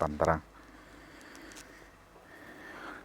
15।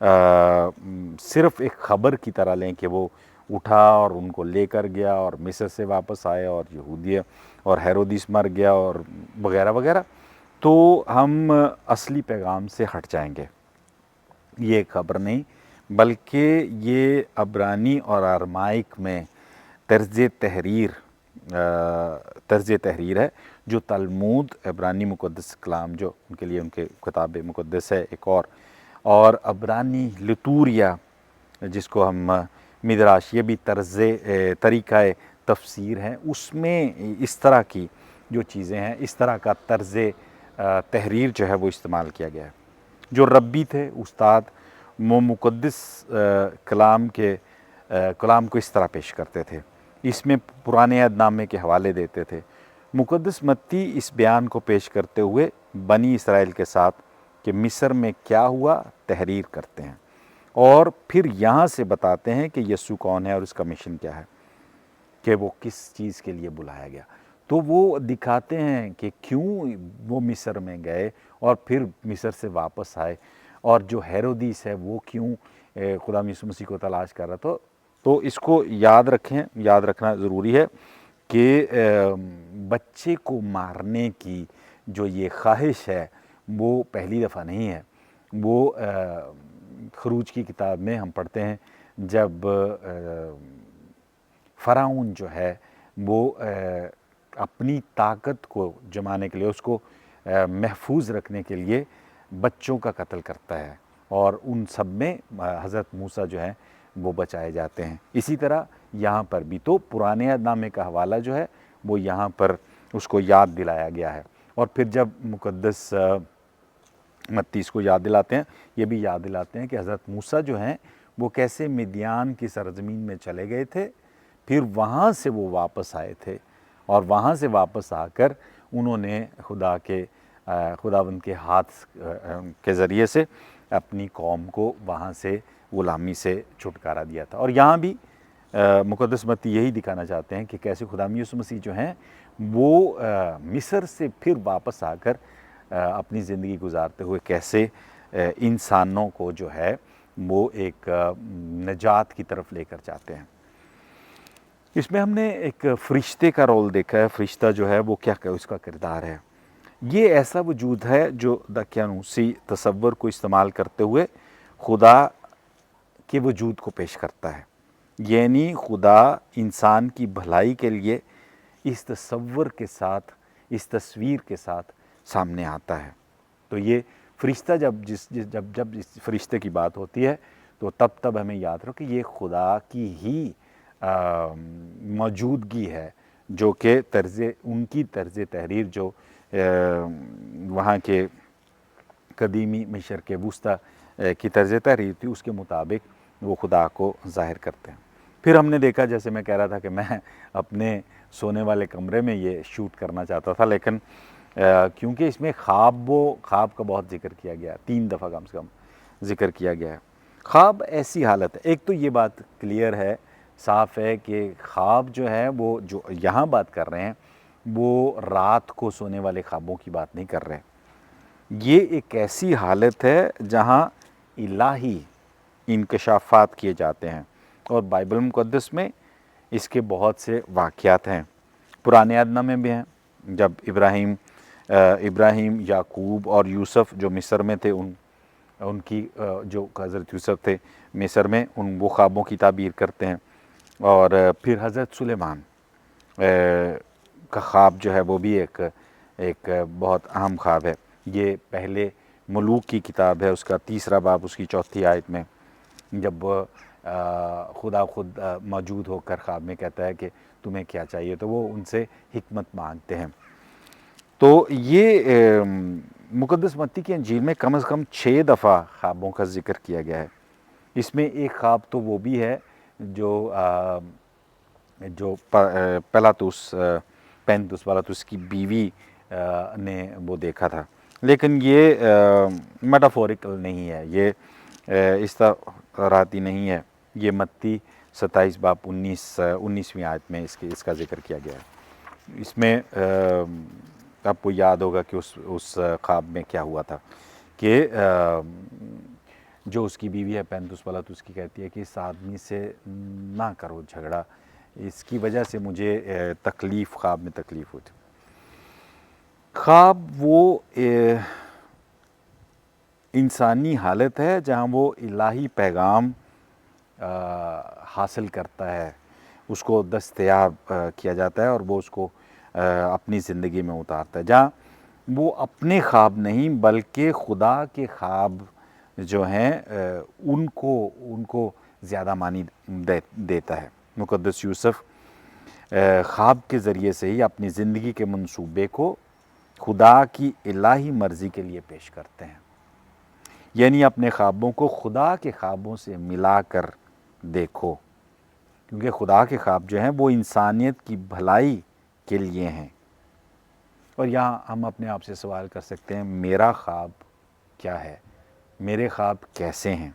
صرف ایک خبر کی طرح لیں کہ وہ اٹھا اور ان کو لے کر گیا اور مصر سے واپس آئے اور یہودیہ اور ہیرودیس مر گیا اور وغیرہ وغیرہ، تو ہم اصلی پیغام سے ہٹ جائیں گے۔ یہ ایک خبر نہیں، بلکہ یہ عبرانی اور ارمائک میں طرز تحریر ہے، جو تلمود عبرانی مقدس کلام جو ان کے لیے ان کے کتاب مقدس ہے ایک اور عبرانی لتوریا جس کو ہم مدراش، یہ بھی طریقہ تفسیر ہیں، اس میں اس طرح کی جو چیزیں ہیں، اس طرح کا طرز تحریر جو ہے وہ استعمال کیا گیا ہے۔ جو ربی تھے استاد، وہ مقدس کلام کو اس طرح پیش کرتے تھے، اس میں پرانے عہد نامے کے حوالے دیتے تھے۔ مقدس متی اس بیان کو پیش کرتے ہوئے بنی اسرائیل کے ساتھ کہ مصر میں کیا ہوا تحریر کرتے ہیں، اور پھر یہاں سے بتاتے ہیں کہ یسوع کون ہے اور اس کا مشن کیا ہے، کہ وہ کس چیز کے لیے بلایا گیا۔ تو وہ دکھاتے ہیں کہ کیوں وہ مصر میں گئے اور پھر مصر سے واپس آئے، اور جو ہیرودیس ہے وہ کیوں خدا یسوع مسیح کو تلاش کر رہا تھا۔ تو اس کو یاد رکھنا ضروری ہے کہ بچے کو مارنے کی جو یہ خواہش ہے وہ پہلی دفعہ نہیں ہے۔ وہ خروج کی کتاب میں ہم پڑھتے ہیں جب فرعون جو ہے وہ اپنی طاقت کو جمانے کے لیے، اس کو محفوظ رکھنے کے لیے بچوں کا قتل کرتا ہے، اور ان سب میں حضرت موسیٰ جو ہیں وہ بچائے جاتے ہیں۔ اسی طرح یہاں پر بھی تو پرانے عہد نامے کا حوالہ جو ہے وہ یہاں پر اس کو یاد دلایا گیا ہے، اور پھر جب مقدس متی اس کو یاد دلاتے ہیں، یہ بھی یاد دلاتے ہیں کہ حضرت موسیٰ جو ہیں وہ کیسے مدیان کی سرزمین میں چلے گئے تھے، پھر وہاں سے وہ واپس آئے تھے، اور وہاں سے واپس آ کر انہوں نے خداوند کے ہاتھ کے ذریعے سے اپنی قوم کو وہاں سے غلامی سے چھٹکارا دیا تھا۔ اور یہاں بھی مقدس متی یہی دکھانا چاہتے ہیں کہ کیسے خدا یسوع مسیح جو ہیں وہ مصر سے پھر واپس آ کر اپنی زندگی گزارتے ہوئے کیسے انسانوں کو جو ہے وہ ایک نجات کی طرف لے کر جاتے ہیں۔ اس میں ہم نے ایک فرشتے کا رول دیکھا ہے۔ فرشتہ جو ہے وہ کیا اس کا کردار ہے، یہ ایسا وجود ہے جو دقیانوسی تصور کو استعمال کرتے ہوئے خدا کے وجود کو پیش کرتا ہے، یعنی خدا انسان کی بھلائی کے لیے اس تصور کے ساتھ، اس تصویر کے ساتھ سامنے آتا ہے۔ تو یہ فرشتہ جب اس فرشتے کی بات ہوتی ہے تو تب ہمیں یاد رکھو کہ یہ خدا کی ہی موجودگی ہے، جو کہ ان کی طرز تحریر جو وہاں کے قدیمی مصر کے وسطی کی طرز تحریر تھی، اس کے مطابق وہ خدا کو ظاہر کرتے ہیں۔ پھر ہم نے دیکھا، جیسے میں کہہ رہا تھا کہ میں اپنے سونے والے کمرے میں یہ شوٹ کرنا چاہتا تھا، لیکن کیونکہ اس میں خواب کا بہت ذکر کیا گیا، 3 دفعہ کم سے کم ذکر کیا گیا ہے۔ خواب ایسی حالت ہے، ایک تو یہ بات کلیئر ہے، صاف ہے کہ خواب جو ہے وہ جو یہاں بات کر رہے ہیں وہ رات کو سونے والے خوابوں کی بات نہیں کر رہے۔ یہ ایک ایسی حالت ہے جہاں الہی انکشافات کیے جاتے ہیں، اور بائبل مقدس میں اس کے بہت سے واقعات ہیں۔ پرانے عہد نامے میں بھی ہیں، جب ابراہیم، یعقوب اور یوسف جو مصر میں تھے، ان کی جو حضرت یوسف تھے مصر میں، وہ خوابوں کی تعبیر کرتے ہیں۔ اور پھر حضرت سلیمان کا خواب جو ہے وہ بھی ایک بہت اہم خواب ہے۔ یہ پہلے ملوک کی کتاب ہے، اس کا 3 باب، اس کی 4 آیت میں جب خدا خود موجود ہو کر خواب میں کہتا ہے کہ تمہیں کیا چاہیے، تو وہ ان سے حکمت مانگتے ہیں۔ تو یہ مقدس متی کی انجیل میں کم از کم 6 دفعہ خوابوں کا ذکر کیا گیا ہے۔ اس میں ایک خواب تو وہ بھی ہے جو پلاطس کی بیوی نے وہ دیکھا تھا، لیکن یہ میٹافوریکل نہیں ہے، یہ استعاراتی نہیں ہے۔ یہ متی 27 باب 19ویں آیت میں اس کا ذکر کیا گیا ہے۔ اس میں آپ کو یاد ہوگا کہ اس خواب میں کیا ہوا تھا، کہ جو اس کی بیوی ہے پینتوس پلت، اس کی کہتی ہے کہ اس آدمی سے نہ کرو جھگڑا، اس کی وجہ سے مجھے تکلیف، خواب میں تکلیف ہوتی۔ خواب وہ انسانی حالت ہے جہاں وہ الہی پیغام حاصل کرتا ہے، اس کو دستیاب کیا جاتا ہے اور وہ اس کو اپنی زندگی میں اتارتا ہے، جہاں وہ اپنے خواب نہیں بلکہ خدا کے خواب جو ہیں ان کو زیادہ معنی دیتا ہے۔ مقدس یوسف خواب کے ذریعے سے ہی اپنی زندگی کے منصوبے کو خدا کی الہی مرضی کے لیے پیش کرتے ہیں، یعنی اپنے خوابوں کو خدا کے خوابوں سے ملا کر دیکھو، کیونکہ خدا کے خواب جو ہیں وہ انسانیت کی بھلائی کے لیے ہیں۔ اور یہاں ہم اپنے آپ سے سوال کر سکتے ہیں، میرا خواب کیا ہے؟ میرے خواب کیسے ہیں؟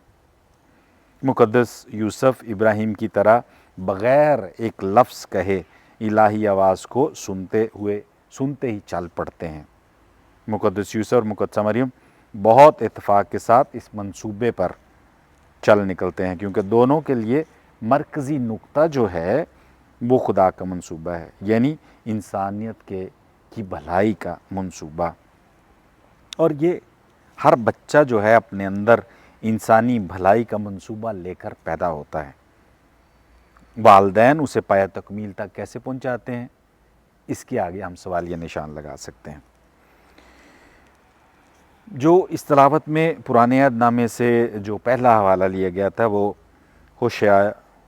مقدس یوسف ابراہیم کی طرح بغیر ایک لفظ کہے الہی آواز کو سنتے ہی چل پڑتے ہیں۔ مقدس یوسف اور مقدسہ مریم بہت اتفاق کے ساتھ اس منصوبے پر چل نکلتے ہیں، کیونکہ دونوں کے لیے مرکزی نقطہ جو ہے وہ خدا کا منصوبہ ہے، یعنی انسانیت کی بھلائی کا منصوبہ۔ اور یہ ہر بچہ جو ہے اپنے اندر انسانی بھلائی کا منصوبہ لے کر پیدا ہوتا ہے۔ والدین اسے پایہ تکمیل تک کیسے پہنچاتے ہیں، اس کے آگے ہم سوالیہ نشان لگا سکتے ہیں۔ جو اس تلاوت میں پرانے عہد نامے سے جو پہلا حوالہ لیا گیا تھا وہ ہوشیع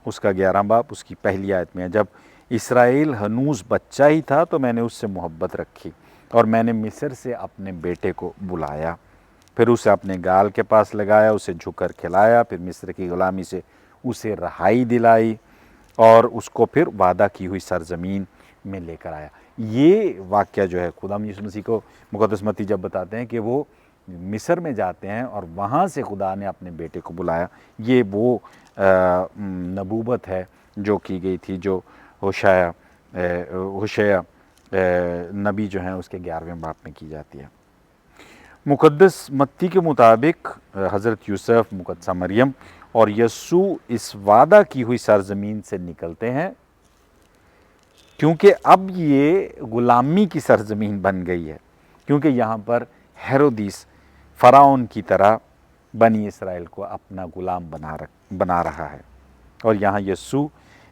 اس کا 11 باب اس کی پہلی آیت میں ہے، جب اسرائیل ہنوز بچہ ہی تھا تو میں نے اس سے محبت رکھی اور میں نے مصر سے اپنے بیٹے کو بلایا، پھر اسے اپنے گال کے پاس لگایا، اسے جھک کر کھلایا، پھر مصر کی غلامی سے اسے رہائی دلائی اور اس کو پھر وعدہ کی ہوئی سرزمین میں لے کر آیا۔ یہ واقعہ جو ہے خدا یسوع مسیح کو مقدس متی جب بتاتے ہیں کہ وہ مصر میں جاتے ہیں اور وہاں سے خدا نے اپنے بیٹے کو بلایا، یہ وہ نبوت ہے جو کی گئی تھی، جو ہوشیع نبی جو ہیں اس کے 11ویں باب میں کی جاتی ہے۔ مقدس متی کے مطابق حضرت یوسف، مقدسہ مریم اور یسوع اس وعدہ کی ہوئی سرزمین سے نکلتے ہیں، کیونکہ اب یہ غلامی کی سرزمین بن گئی ہے، کیونکہ یہاں پر ہیرودیس فرعون کی طرح بنی اسرائیل کو اپنا غلام بنا رہا ہے، اور یہاں یسوع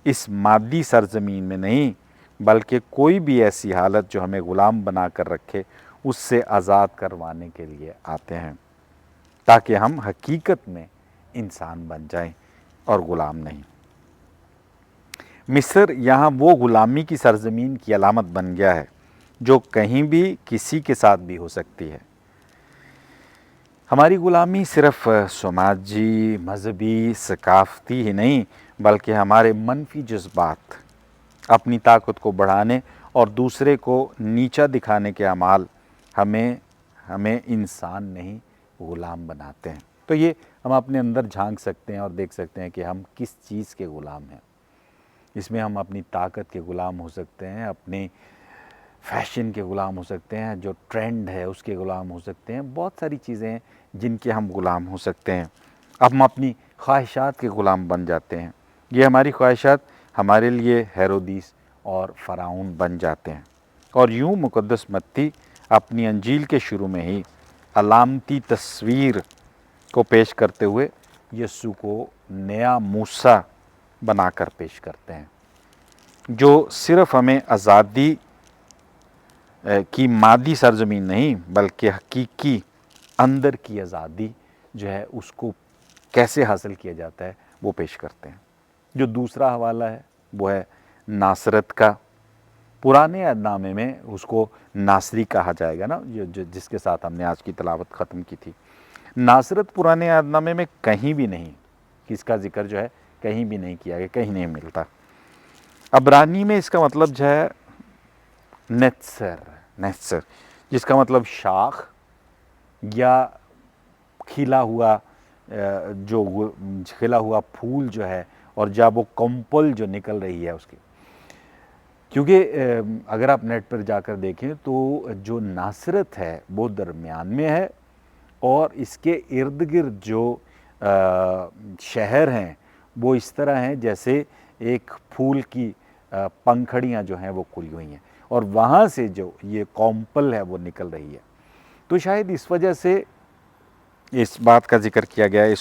اس مادی سرزمین میں نہیں بلکہ کوئی بھی ایسی حالت جو ہمیں غلام بنا کر رکھے اس سے آزاد کروانے کے لیے آتے ہیں، تاکہ ہم حقیقت میں انسان بن جائیں اور غلام نہیں۔ مصر یہاں وہ غلامی کی سرزمین کی علامت بن گیا ہے جو کہیں بھی کسی کے ساتھ بھی ہو سکتی ہے۔ ہماری غلامی صرف سماجی، مذہبی، ثقافتی ہی نہیں بلکہ ہمارے منفی جذبات، اپنی طاقت کو بڑھانے اور دوسرے کو نیچا دکھانے کے اعمال ہمیں انسان نہیں غلام بناتے ہیں۔ تو یہ ہم اپنے اندر جھانک سکتے ہیں اور دیکھ سکتے ہیں کہ ہم کس چیز کے غلام ہیں۔ اس میں ہم اپنی طاقت کے غلام ہو سکتے ہیں، اپنے فیشن کے غلام ہو سکتے ہیں، جو ٹرینڈ ہے اس کے غلام ہو سکتے ہیں، بہت ساری چیزیں ہیں جن کے ہم غلام ہو سکتے ہیں۔ اب ہم اپنی خواہشات کے غلام بن جاتے ہیں، یہ ہماری خواہشات ہمارے لیے ہیرودیس اور فرعون بن جاتے ہیں، اور یوں مقدس متی اپنی انجیل کے شروع میں ہی علامتی تصویر کو پیش کرتے ہوئے یسوع کو نیا موسیٰ بنا کر پیش کرتے ہیں، جو صرف ہمیں آزادی کی مادی سرزمین نہیں بلکہ حقیقی اندر کی آزادی جو ہے اس کو کیسے حاصل کیا جاتا ہے وہ پیش کرتے ہیں۔ جو دوسرا حوالہ ہے وہ ہے ناصرت کا۔ پرانے عہد نامے میں اس کو ناصری کہا جائے گا نا، جس کے ساتھ ہم نے آج کی تلاوت ختم کی تھی۔ ناصرت پرانے عہد نامے میں کہیں بھی نہیں، اس کا ذکر جو ہے کہیں بھی نہیں کیا گیا، کہیں نہیں ملتا۔ عبرانی میں اس کا مطلب جو ہے نیتسر، جس کا مطلب شاخ یا کھلا ہوا پھول جو ہے، اور جب وہ کمپل جو نکل رہی ہے اس کی، کیونکہ اگر آپ نیٹ پر جا کر دیکھیں تو جو ناصرت ہے وہ درمیان میں ہے، اور اس کے ارد گرد جو شہر ہیں وہ اس طرح ہیں جیسے ایک پھول کی پنکھڑیاں جو ہیں وہ کھلی ہوئی ہیں اور وہاں سے جو یہ کومپل ہے وہ نکل رہی ہے۔ تو شاید اس وجہ سے اس بات کا ذکر کیا گیا ہے،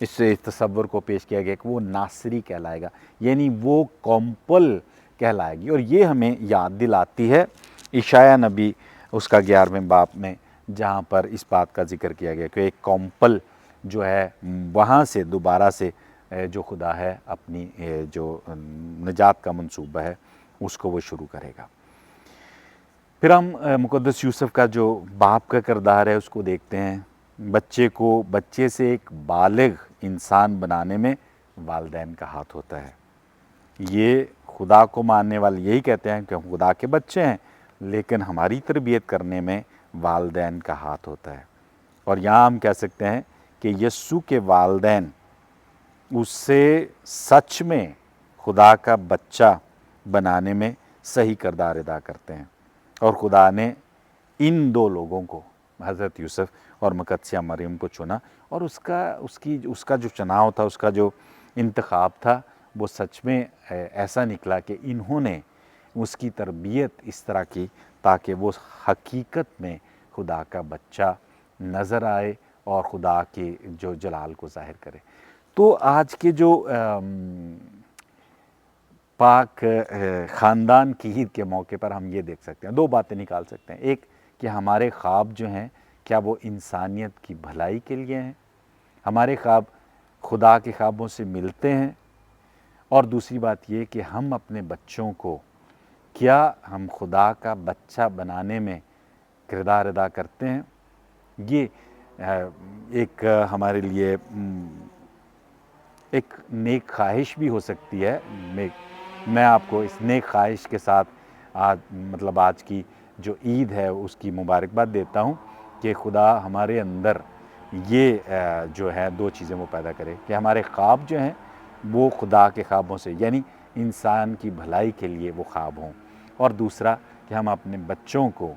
اس تصور کو پیش کیا گیا کہ وہ ناصری کہلائے گا، یعنی وہ کومپل کہلائے گی۔ اور یہ ہمیں یاد دلاتی ہے اشعیاء نبی اس کا 11ویں باب میں، جہاں پر اس بات کا ذکر کیا گیا کہ ایک کومپل جو ہے وہاں سے دوبارہ سے جو خدا ہے اپنی جو نجات کا منصوبہ ہے اس کو وہ شروع کرے گا۔ پھر ہم مقدس یوسف کا جو باپ کا کردار ہے اس کو دیکھتے ہیں۔ بچے سے ایک بالغ انسان بنانے میں والدین کا ہاتھ ہوتا ہے۔ یہ خدا کو ماننے والے یہی کہتے ہیں کہ ہم خدا کے بچے ہیں، لیکن ہماری تربیت کرنے میں والدین کا ہاتھ ہوتا ہے۔ اور یہاں ہم کہہ سکتے ہیں کہ یسوع کے والدین اس سے سچ میں خدا کا بچہ بنانے میں صحیح کردار ادا کرتے ہیں۔ اور خدا نے ان دو لوگوں کو، حضرت یوسف اور مقدسہ مریم کو چنا، اور اس کا جو چناؤ تھا، اس کا جو انتخاب تھا، وہ سچ میں ایسا نکلا کہ انہوں نے اس کی تربیت اس طرح کی تاکہ وہ حقیقت میں خدا کا بچہ نظر آئے اور خدا کے جو جلال کو ظاہر کرے۔ تو آج کے جو پاک خاندان کی عید کے موقع پر ہم یہ دیکھ سکتے ہیں، دو باتیں نکال سکتے ہیں۔ ایک کہ ہمارے خواب جو ہیں کیا وہ انسانیت کی بھلائی کے لیے ہیں، ہمارے خواب خدا کے خوابوں سے ملتے ہیں، اور دوسری بات یہ کہ ہم اپنے بچوں کو کیا ہم خدا کا بچہ بنانے میں کردار ادا کرتے ہیں۔ یہ ایک ہمارے لیے ایک نیک خواہش بھی ہو سکتی ہے۔ میں آپ کو اس نیک خواہش کے ساتھ آج کی جو عید ہے اس کی مبارکباد دیتا ہوں کہ خدا ہمارے اندر یہ جو ہے دو چیزیں وہ پیدا کرے کہ ہمارے خواب جو ہیں وہ خدا کے خوابوں سے، یعنی انسان کی بھلائی کے لیے وہ خواب ہوں، اور دوسرا کہ ہم اپنے بچوں کو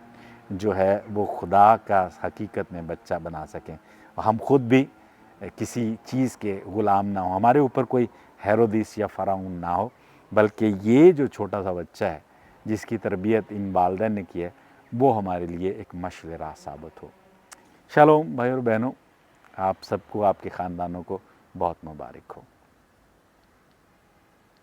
جو ہے وہ خدا کا حقیقت میں بچہ بنا سکیں، ہم خود بھی کسی چیز کے غلام نہ ہوں، ہمارے اوپر کوئی ہیرودیس یا فرعون نہ ہو، بلکہ یہ جو چھوٹا سا بچہ ہے جس کی تربیت ان والدین نے کی ہے وہ ہمارے لیے ایک مشعل راہ ثابت ہو۔ شالوم بھائی اور بہنوں، آپ سب کو، آپ کے خاندانوں کو بہت مبارک ہو۔